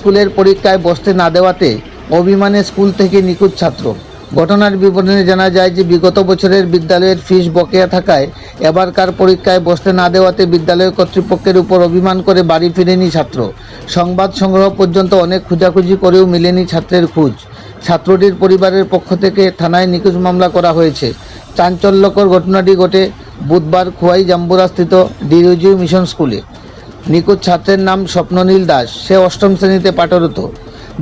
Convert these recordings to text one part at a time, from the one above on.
স্কুলের পরীক্ষায় বসতে না দেওয়াতে অভিমানে স্কুল থেকে নিখোঁজ ছাত্র। ঘটনার বিবরণে জানা যায় যে বিগত বছরের বিদ্যালয়ের ফিস বকেয়া থাকায় এবারকার পরীক্ষায় বসতে না দেওয়াতে বিদ্যালয় কর্তৃপক্ষের উপর অভিমান করে বাড়ি ফিরেনি ছাত্র। সংবাদ সংগ্রহ পর্যন্ত অনেক খোঁজাখুঁজি করেও মেলেনি ছাত্রের খোঁজ। ছাত্রটির পরিবারের পক্ষ থেকে থানায় নিখোঁজ মামলা করা হয়েছে। চাঞ্চল্যকর ঘটনাটি ঘটে বুধবার খোয়াই জাম্বুরাস্থিত ডিরোজিও মিশন স্কুলে। নিখোঁজ ছাত্রের নাম স্বপ্ননীল দাস। সে অষ্টম শ্রেণীতে পাঠরত।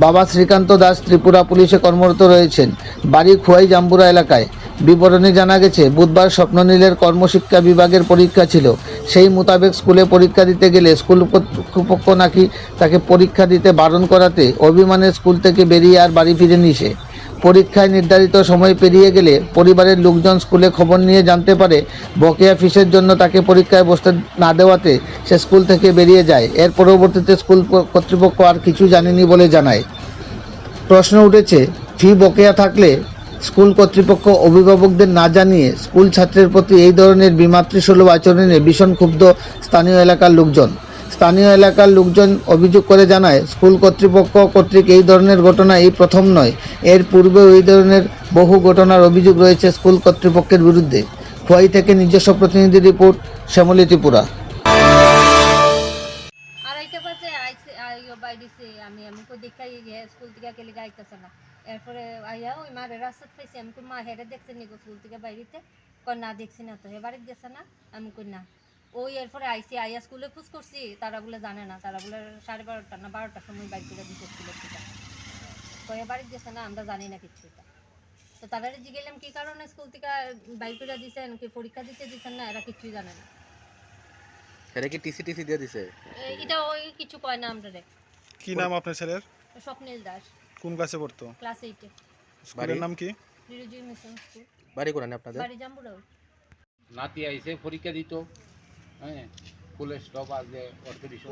বাবা শ্রীকান্ত দাস ত্রিপুরা পুলিশে কর্মরত রয়েছেন। বাড়ি খোয়াই জাম্বুরা এলাকায়। বিবরণে জানা গেছে বুধবার স্বপ্ননীলের কর্মশিক্ষা বিভাগের পরীক্ষা ছিল। সেই মোতাবেক স্কুলে পরীক্ষা দিতে গেলে স্কুল কর্তৃপক্ষ নাকি তাকে পরীক্ষা দিতে বারণ করাতে অভিমানে স্কুল থেকে বেরিয়ে আর বাড়ি ফিরেনি সে। পরীক্ষায় নির্ধারিত সময় পেরিয়ে গেলে পরিবারের লোকজন স্কুলে খবর নিয়ে জানতে পারে বকেয়া ফিসের জন্য তাকে পরীক্ষায় বসতে না দেওয়াতে সে স্কুল থেকে বেরিয়ে যায়। এর পরবর্তীতে স্কুল কর্তৃপক্ষ আর কিছু জানেনি বলে জানায়। প্রশ্ন উঠেছে, ফি বকেয়া থাকলে স্কুল কর্তৃপক্ষ অভিভাবকদের না জানিয়ে স্কুল ছাত্রের প্রতি এই ধরনের বিমাতৃসুলভ আচরণে ভীষণ ক্ষুব্ধ স্থানীয় এলাকার লোকজন। স্থানীয় এলাকার লোকজন অভিযোগ করে জানায়, স্কুল কর্তৃপক্ষ কর্তৃক এই ধরনের ঘটনা এই প্রথম নয়। এর পূর্বেও এই ধরনের বহু ঘটনার অভিযোগ রয়েছে স্কুল কর্তৃপক্ষের বিরুদ্ধে। খোয়াই থেকে নিজস্ব প্রতিনিধি রিপোর্ট, শ্যামলী ত্রিপুরা। আড়াইটা বাজে আইসে আইও বাইরেছে আমি আমি কই দেখাই স্কুল থেকে গেলে গাইতেছে না। এরপরে আইয়া ওই মারে রাস্তাত পাইছি আমি কই মা হেরে দেখছে নি স্কুল থেকে বাইরেতে কই না দেখছি না তো এবারে গেছে না আমি কই না। ওই এরপরে আইসি আইয়া স্কুলে খোঁজ করছি তারা বলে জানে না, তারা বলে 12:30 না 12টার সময় বাইক করে দিচ্ছে স্কুলের থেকে। কই এবারে গেছে না আমরা জানি না কিছু। তো তারা জিজ্ঞেলাম কি কারণে স্কুল থেকে বাইক করে দিচ্ছেন কি পরীক্ষা দিতে দিচ্ছেন না, এরা কিছুই জানে না। এরা কি টিসি দিয়ে দিছে? এটা ওই কিছু কয় না আমরা রে। কি নাম আপনার ছেলের? স্বপ্নীল দাস, কোন ক্লাসে পড়তো? ক্লাস 8 এ। স্কুলের নাম কি? Derozio mission school. বাড়ি কোন আপনাদের? বাড়ি জাম্বুরাও। নাতি আইসে পরীক্ষা দিত, হ্যাঁ ফুলের স্টপ আসবে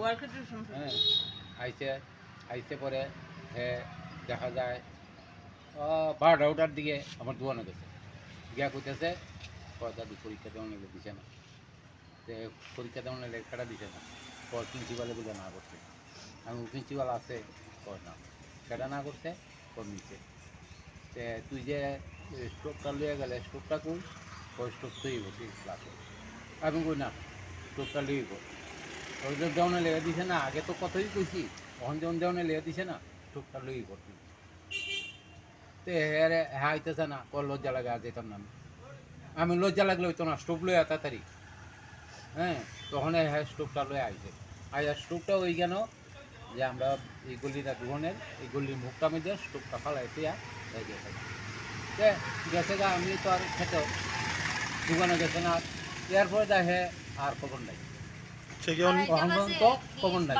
ওয়ার্কেশন, হ্যাঁ আইসে পরে হ্যাঁ দেখা যায় 12টার দিকে আমার দোয়ানো গেছে গিয়া কইতেছে দাদু পরীক্ষা দেওয়ার নিলে দিছে না, পরীক্ষা দেওয়ার নিলে লেখাটা দিছে না, পর প্রিন্সিপালে বলে না করছে। আমি প্রিন্সিপাল আছে কর না, সেটা না করছে কর নিচে তুই যে স্টোভটা লিয়ে গেলে স্টোভটা কই ওই স্টোভ তৈরি করছি ক্লাসে। আমি কই না স্টোভটা লিব ওই যে দেওয়ানে লেগে দিছে না, আগে তো কতই কইছি ওখান যেমন দেওয়ানে লেগে দিছে না স্টোভটা লই করছি। তো হ্যাঁ হ্যাঁ আইতেছে না কর লজ্জা লাগে আজ যেতাম না আমি লজ্জা লাগলে হইতো না, স্টোভ লই তাড়াতাড়ি। হ্যাঁ তখন হ্যাঁ স্টোভটা লয়ে আইছে আইয়া স্টোভটা ওই কেন যে আমরা এই গলিটা দুজনের এই গলির মুখটা মধ্যে স্টোভটা ফালাইতে গেছে গা। আমি তো আর খেতে দোকানে গেছে না, এরপরে দেখে আর খবর নাই, সে কি খবর নাই।